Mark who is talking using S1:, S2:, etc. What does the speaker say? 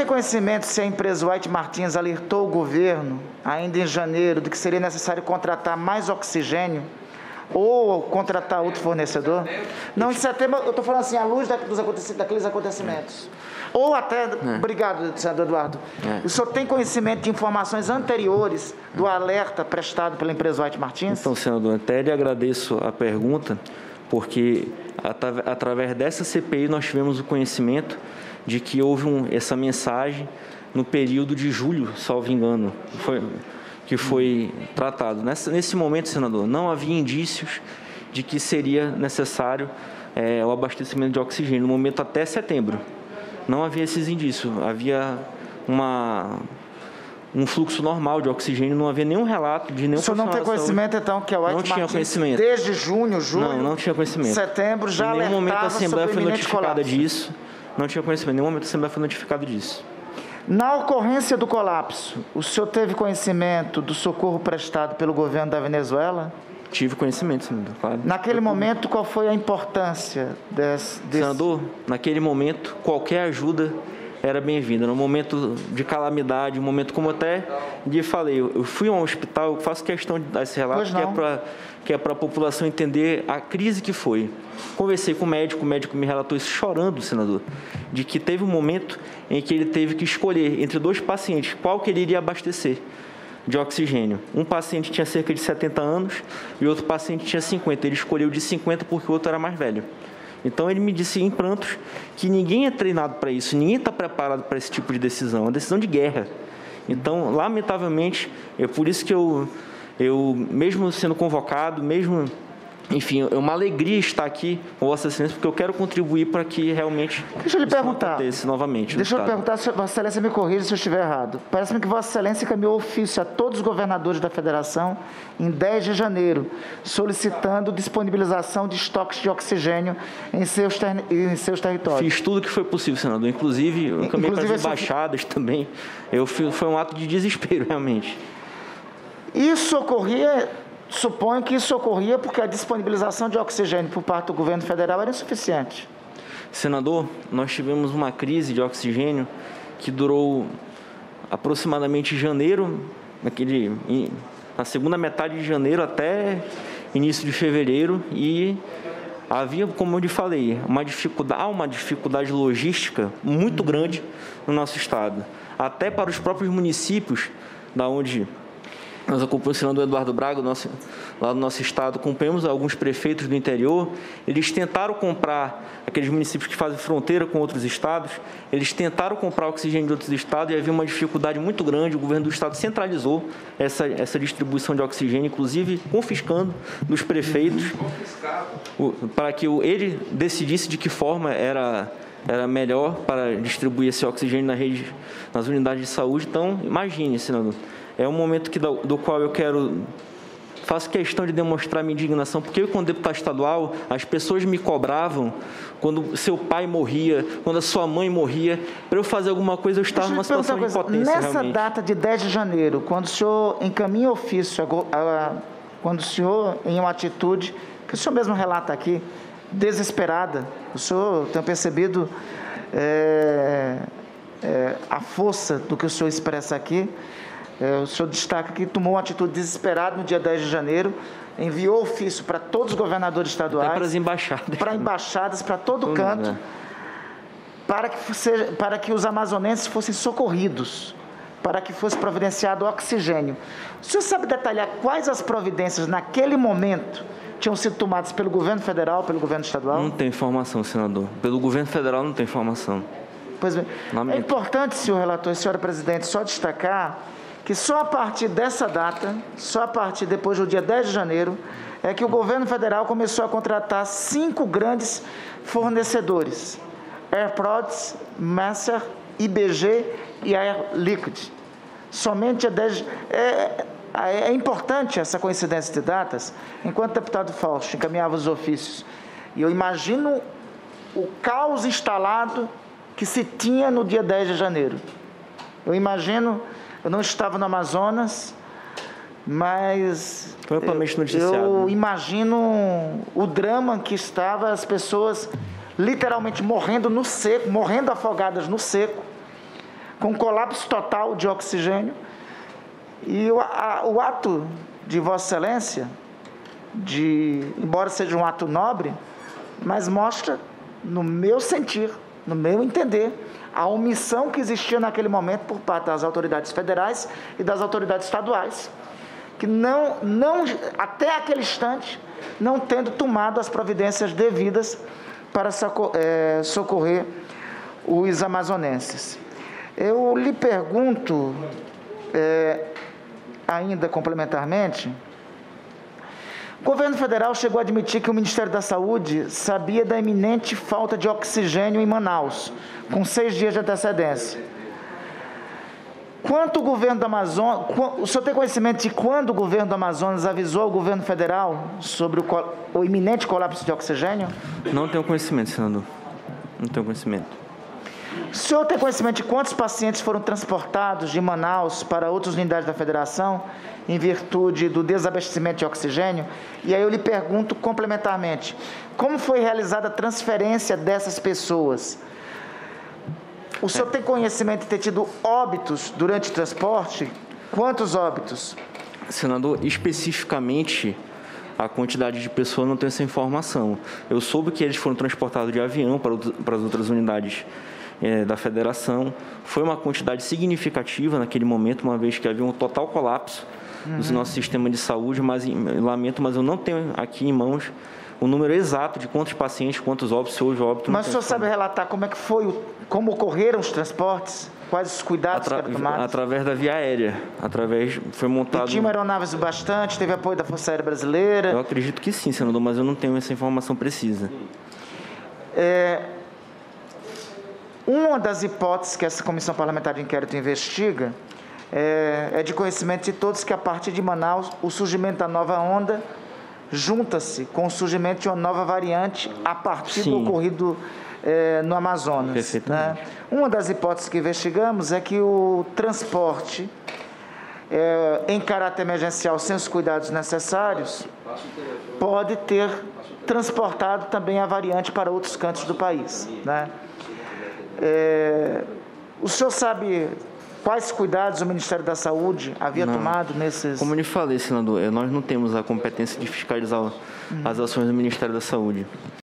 S1: conhecimento se a empresa White Martins alertou o governo, ainda em janeiro, de que seria necessário contratar mais oxigênio ou contratar outro fornecedor? Não, em setembro, eu estou falando assim, à luz daqueles acontecimentos. Ou até, obrigado, senador Eduardo, o senhor tem conhecimento de informações anteriores do alerta prestado pela empresa White Martins?
S2: Então, senador, até lhe agradeço a pergunta, porque através dessa CPI nós tivemos o conhecimento de que houve essa mensagem no período de julho, salvo engano, que foi tratado. Nesse momento, senador, não havia indícios de que seria necessário o abastecimento de oxigênio, no momento até setembro. Não havia esses indícios, havia um fluxo normal de oxigênio, não havia nenhum relato de nenhum
S1: profissional. O senhor não tem conhecimento, então, que a White Martins,
S2: não tinha conhecimento.
S1: Desde julho,
S2: não tinha conhecimento.
S1: Setembro, já alertava sobre o iminente colapso?
S2: Em nenhum momento a Assembleia foi notificada disso, não tinha conhecimento, em nenhum momento a Assembleia foi notificada disso.
S1: Na ocorrência do colapso, o senhor teve conhecimento do socorro prestado pelo governo da Venezuela?
S2: Tive conhecimento, senador, claro.
S1: Naquele momento, qual foi a importância desse...
S2: Senador, naquele momento, qualquer ajuda era bem-vinda. No momento de calamidade, um momento como até lhe falei, eu fui a um hospital, eu faço questão de dar esse relato, que é para a população entender a crise que foi. Conversei com o médico me relatou isso chorando, senador, de que teve um momento em que ele teve que escolher entre dois pacientes qual que ele iria abastecer de oxigênio. Um paciente tinha cerca de 70 anos e outro paciente tinha 50. Ele escolheu de 50 porque o outro era mais velho. Então, ele me disse em prantos que ninguém é treinado para isso, ninguém está preparado para esse tipo de decisão, é uma decisão de guerra. Então, lamentavelmente, é por isso que eu mesmo sendo convocado, enfim, é uma alegria estar aqui com Vossa Excelência, porque eu quero contribuir para que realmente
S1: Deixa eu lhe perguntar.
S2: Novamente.
S1: Deixa eu lhe perguntar, se Vossa Excelência me corrija se eu estiver errado. Parece-me que Vossa Excelência encaminhou ofício a todos os governadores da Federação em 10 de janeiro, solicitando disponibilização de estoques de oxigênio em seus territórios.
S2: Fiz tudo o que foi possível, senador. Inclusive, eu encaminhei para as embaixadas também. Foi um ato de desespero, realmente.
S1: Isso ocorria... Suponho que isso ocorria porque a disponibilização de oxigênio por parte do governo federal era insuficiente.
S2: Senador, nós tivemos uma crise de oxigênio que durou aproximadamente janeiro, na segunda metade de janeiro até início de fevereiro, e havia, como eu lhe falei, uma dificuldade logística muito grande no nosso estado. Até para os próprios municípios, da onde nós acompanhamos o senador Eduardo Braga, lá do nosso estado, acompanhamos alguns prefeitos do interior, eles tentaram comprar, aqueles municípios que fazem fronteira com outros estados, eles tentaram comprar oxigênio de outros estados e havia uma dificuldade muito grande, o governo do estado centralizou essa distribuição de oxigênio, inclusive confiscando dos prefeitos, para que ele decidisse de que forma era melhor para distribuir esse oxigênio nas unidades de saúde. Então, imagine, senador, é um momento do qual eu faço questão de demonstrar minha indignação, porque eu, como deputado estadual, as pessoas me cobravam quando seu pai morria, quando a sua mãe morria, para eu fazer alguma coisa, eu estava numa situação de impotência.
S1: Nessa data de 10 de janeiro, quando o senhor encaminha ofício, quando o senhor, em uma atitude, que o senhor mesmo relata aqui, desesperada, o senhor tem percebido a força do que o senhor expressa aqui, o senhor destaca que tomou uma atitude desesperada no dia 10 de janeiro, enviou ofício para todos os governadores estaduais,
S2: para as embaixadas,
S1: para todo canto, para que os amazonenses fossem socorridos, para que fosse providenciado oxigênio. O senhor sabe detalhar quais as providências naquele momento tinham sido tomadas pelo governo federal, pelo governo estadual?
S2: Não tem informação, senador. Pelo governo federal não tem informação.
S1: Pois bem, é importante, senhor relator e senhora presidente, só destacar que só a partir dessa data, só a partir depois do dia 10 de janeiro, é que o governo federal começou a contratar 5 grandes fornecedores: Air Products, Messer, IBG e Air Liquid. Somente a 10... É importante essa coincidência de datas. Enquanto o deputado Fausto encaminhava os ofícios, e eu imagino o caos instalado que se tinha no dia 10 de janeiro. Eu não estava no Amazonas, mas eu imagino o drama que estava, as pessoas literalmente morrendo no seco, morrendo afogadas no seco, com colapso total de oxigênio, e o ato de Vossa Excelência, embora seja um ato nobre, mas mostra, no meu sentir, no meu entender, a omissão que existia naquele momento por parte das autoridades federais e das autoridades estaduais, que não até aquele instante, não tendo tomado as providências devidas para socorrer os amazonenses. Eu lhe pergunto, ainda complementarmente, o governo federal chegou a admitir que o Ministério da Saúde sabia da iminente falta de oxigênio em Manaus, com 6 dias de antecedência. Quanto o governo do Amazonas, o senhor tem conhecimento de quando o governo do Amazonas avisou ao governo federal sobre o iminente colapso de oxigênio?
S2: Não tenho conhecimento, senador. Não tenho conhecimento.
S1: O senhor tem conhecimento de quantos pacientes foram transportados de Manaus para outras unidades da federação em virtude do desabastecimento de oxigênio? E aí eu lhe pergunto complementarmente, como foi realizada a transferência dessas pessoas? O senhor tem conhecimento de ter tido óbitos durante o transporte? Quantos óbitos?
S2: Senador, especificamente a quantidade de pessoas não tenho essa informação. Eu soube que eles foram transportados de avião para as outras unidades da federação. Foi uma quantidade significativa naquele momento, uma vez que havia um total colapso do nosso sistema de saúde, mas lamento, mas eu não tenho aqui em mãos o número exato de quantos pacientes, quantos óbitos, se houve óbito.
S1: Mas o senhor sabe relatar como é que foi, como ocorreram os transportes? Quais os cuidados que foram tomados?
S2: Através da via aérea. Foi montado...
S1: E tinha aeronaves bastante? Teve apoio da Força Aérea Brasileira?
S2: Eu acredito que sim, senador, mas eu não tenho essa informação precisa.
S1: Uma das hipóteses que essa Comissão Parlamentar de Inquérito investiga é de conhecimento de todos que, a partir de Manaus, o surgimento da nova onda junta-se com o surgimento de uma nova variante a partir do ocorrido no Amazonas.
S2: Perfeitamente.
S1: Né? Uma das hipóteses que investigamos é que o transporte em caráter emergencial, sem os cuidados necessários, pode ter transportado também a variante para outros cantos do país. Né? O senhor sabe quais cuidados o Ministério da Saúde havia tomado nesses...
S2: Como eu lhe falei, senador, nós não temos a competência de fiscalizar as ações do Ministério da Saúde.